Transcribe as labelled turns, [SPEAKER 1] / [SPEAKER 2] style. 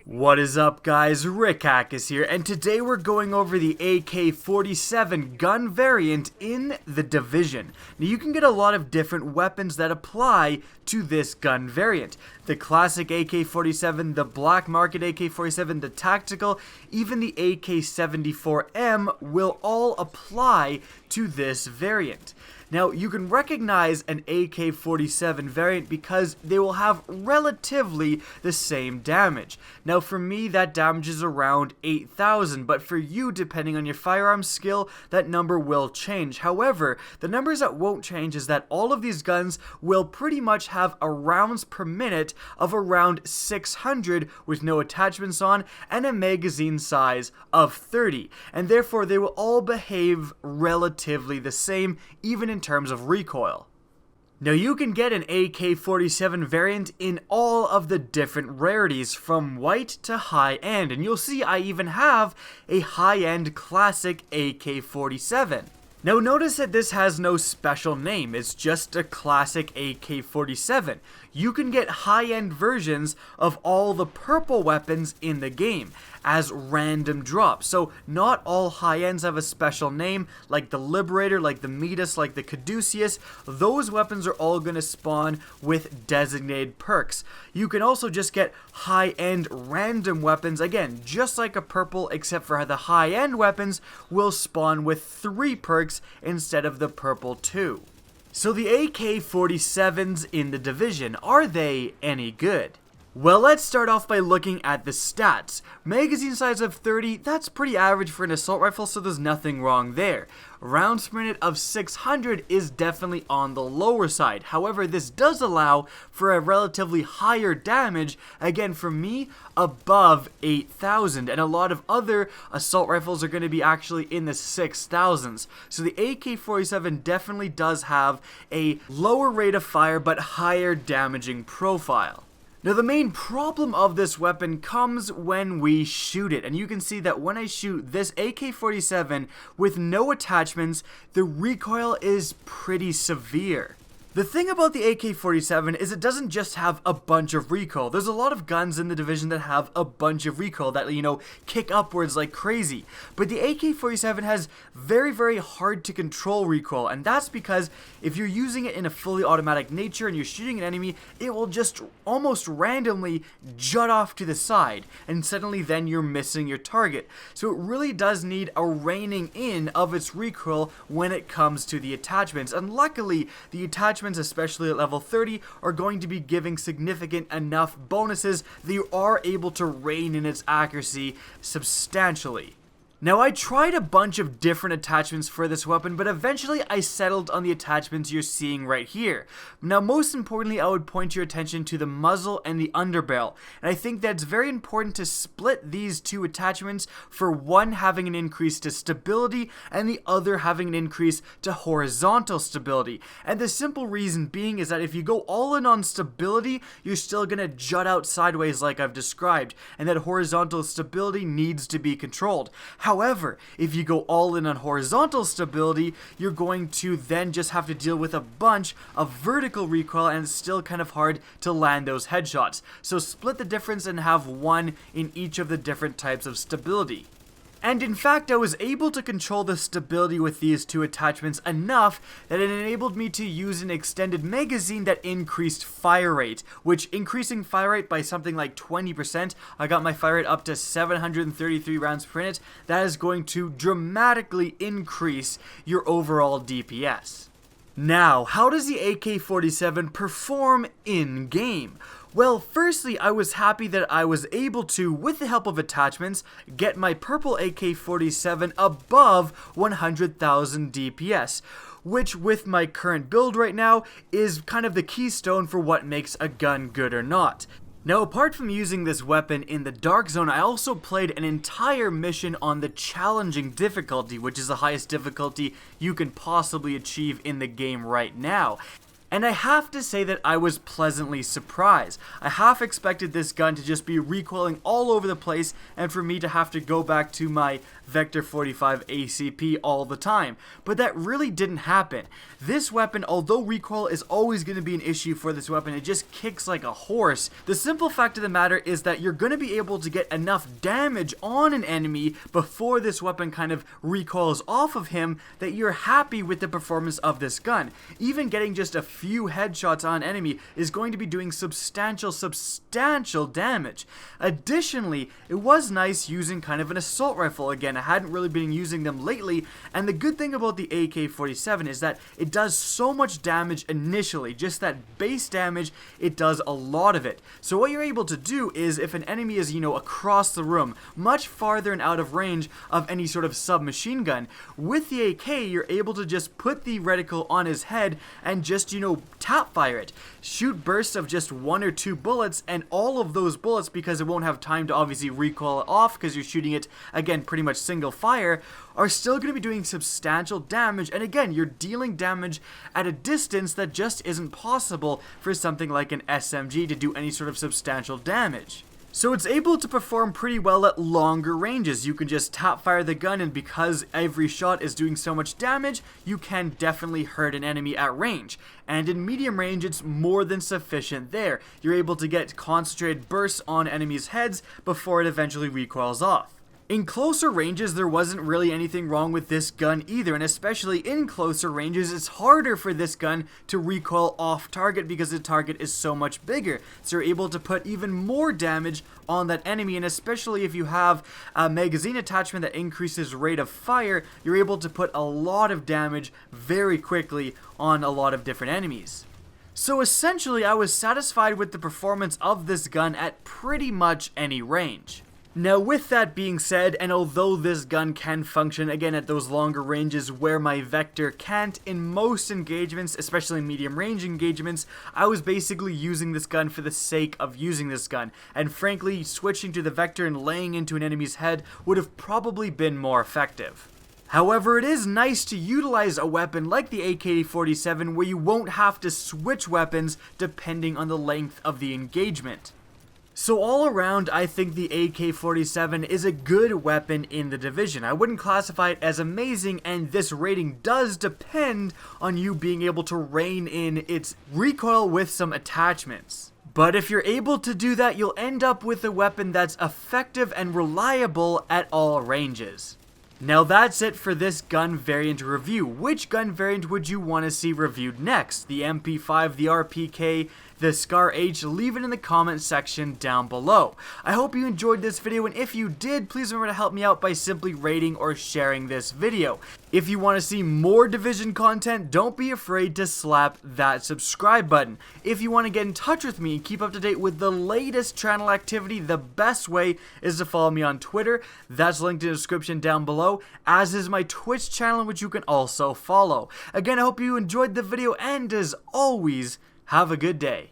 [SPEAKER 1] What is up, guys? Rick is here, and today we're going over the AK-47 gun variant in The Division. Now, you can get a lot of different weapons that apply to this gun variant. The classic AK-47, the black market AK-47, the tactical, even the AK-74M will all apply to this variant. Now, you can recognize an AK-47 variant because they will have relatively the same damage. Now, for me, that damage is around 8,000, but for you, depending on your firearm skill, that number will change. However, the numbers that won't change is that all of these guns will pretty much have a rounds per minute of around 600 with no attachments on and a magazine size of 30. And therefore, they will all behave relatively the same, even in terms of recoil. Now, you can get an AK-47 variant in all of the different rarities from white to high-end, and you'll see I even have a high-end classic AK-47. Now, notice that this has no special name, it's just a classic AK-47. You can get high-end versions of all the purple weapons in the game as random drops. So not all high-ends have a special name, like the Liberator, like the Midas, like the Caduceus. Those weapons are all going to spawn with designated perks. You can also just get high-end random weapons, again, just like a purple, except for the high-end weapons will spawn with 3 perks instead of the purple 2. So the AK-47s in The Division, are they any good? Well, let's start off by looking at the stats. Magazine size of 30, that's pretty average for an assault rifle, so there's nothing wrong there. Rounds per minute of 600 is definitely on the lower side. However, this does allow for a relatively higher damage, again for me, above 8,000. And a lot of other assault rifles are going to be actually in the 6,000s. So the AK-47 definitely does have a lower rate of fire but higher damaging profile. Now, the main problem of this weapon comes when we shoot it, and you can see that when I shoot this AK-47 with no attachments, the recoil is pretty severe. The thing about the AK-47 is it doesn't just have a bunch of recoil. There's a lot of guns in the Division that have a bunch of recoil that, kick upwards like crazy. But the AK-47 has very, very hard to control recoil, and that's because if you're using it in a fully automatic nature and you're shooting an enemy, it will just almost randomly jut off to the side, and suddenly then you're missing your target. So it really does need a reining in of its recoil when it comes to the attachments, and luckily the attachments, especially at level 30, are going to be giving significant enough bonuses that you are able to rein in its accuracy substantially. Now, I tried a bunch of different attachments for this weapon, but eventually I settled on the attachments you're seeing right here. Now, most importantly, I would point your attention to the muzzle and the underbarrel, and I think that it's very important to split these two attachments, for one having an increase to stability and the other having an increase to horizontal stability. And the simple reason being is that if you go all in on stability, you're still going to jut out sideways like I've described, and that horizontal stability needs to be controlled. However, if you go all in on horizontal stability, you're going to then just have to deal with a bunch of vertical recoil, and it's still kind of hard to land those headshots. So split the difference and have one in each of the different types of stability. And in fact, I was able to control the stability with these two attachments enough that it enabled me to use an extended magazine that increased fire rate, which increasing fire rate by something like 20%, I got my fire rate up to 733 rounds per minute. That is going to dramatically increase your overall DPS. Now, how does the AK-47 perform in-game? Well, firstly, I was happy that I was able to, with the help of attachments, get my purple AK-47 above 100,000 DPS, which with my current build right now is kind of the keystone for what makes a gun good or not. Now, apart from using this weapon in the Dark Zone, I also played an entire mission on the challenging difficulty, which is the highest difficulty you can possibly achieve in the game right now. And I have to say that I was pleasantly surprised. I half expected this gun to just be recoiling all over the place and for me to have to go back to my Vector 45 ACP all the time, but that really didn't happen. This weapon, although recoil is always going to be an issue for this weapon, it just kicks like a horse. The simple fact of the matter is that you're going to be able to get enough damage on an enemy before this weapon kind of recoils off of him that you're happy with the performance of this gun. Even getting just a few headshots on an enemy is going to be doing substantial damage. Additionally, it was nice using kind of an assault rifle again. I hadn't really been using them lately, and the good thing about the AK-47 is that it does so much damage initially. Just that base damage, it does a lot of it. So what you're able to do is, if an enemy is, across the room, much farther and out of range of any sort of submachine gun, with the AK, you're able to just put the reticle on his head and just, tap fire it. Shoot bursts of just 1 or 2 bullets, and all of those bullets, because it won't have time to obviously recoil off because you're shooting it, again, pretty much single fire, are still going to be doing substantial damage. And again, you're dealing damage at a distance that just isn't possible for something like an SMG to do any sort of substantial damage. So it's able to perform pretty well at longer ranges. You can just tap fire the gun, and because every shot is doing so much damage, you can definitely hurt an enemy at range. And in medium range, it's more than sufficient there. You're able to get concentrated bursts on enemies' heads before it eventually recoils off. In closer ranges, there wasn't really anything wrong with this gun either, and especially in closer ranges, it's harder for this gun to recoil off target because the target is so much bigger. So you're able to put even more damage on that enemy, and especially if you have a magazine attachment that increases rate of fire, you're able to put a lot of damage very quickly on a lot of different enemies. So essentially, I was satisfied with the performance of this gun at pretty much any range. Now with that being said, and although this gun can function again at those longer ranges where my Vector can't, in most engagements, especially medium range engagements, I was basically using this gun for the sake of using this gun, and frankly switching to the Vector and laying into an enemy's head would have probably been more effective. However, it is nice to utilize a weapon like the AK-47 where you won't have to switch weapons depending on the length of the engagement. So all around, I think the AK-47 is a good weapon in the Division. I wouldn't classify it as amazing, and this rating does depend on you being able to rein in its recoil with some attachments. But if you're able to do that, you'll end up with a weapon that's effective and reliable at all ranges. Now that's it for this gun variant review. Which gun variant would you want to see reviewed next? The MP5, the RPK, the Scar H? Leave it in the comment section down below. I hope you enjoyed this video, and if you did, please remember to help me out by simply rating or sharing this video. If you want to see more Division content, don't be afraid to slap that subscribe button. If you want to get in touch with me and keep up to date with the latest channel activity, the best way is to follow me on Twitter. That's linked in the description down below, as is my Twitch channel, which you can also follow. Again, I hope you enjoyed the video, and as always, have a good day.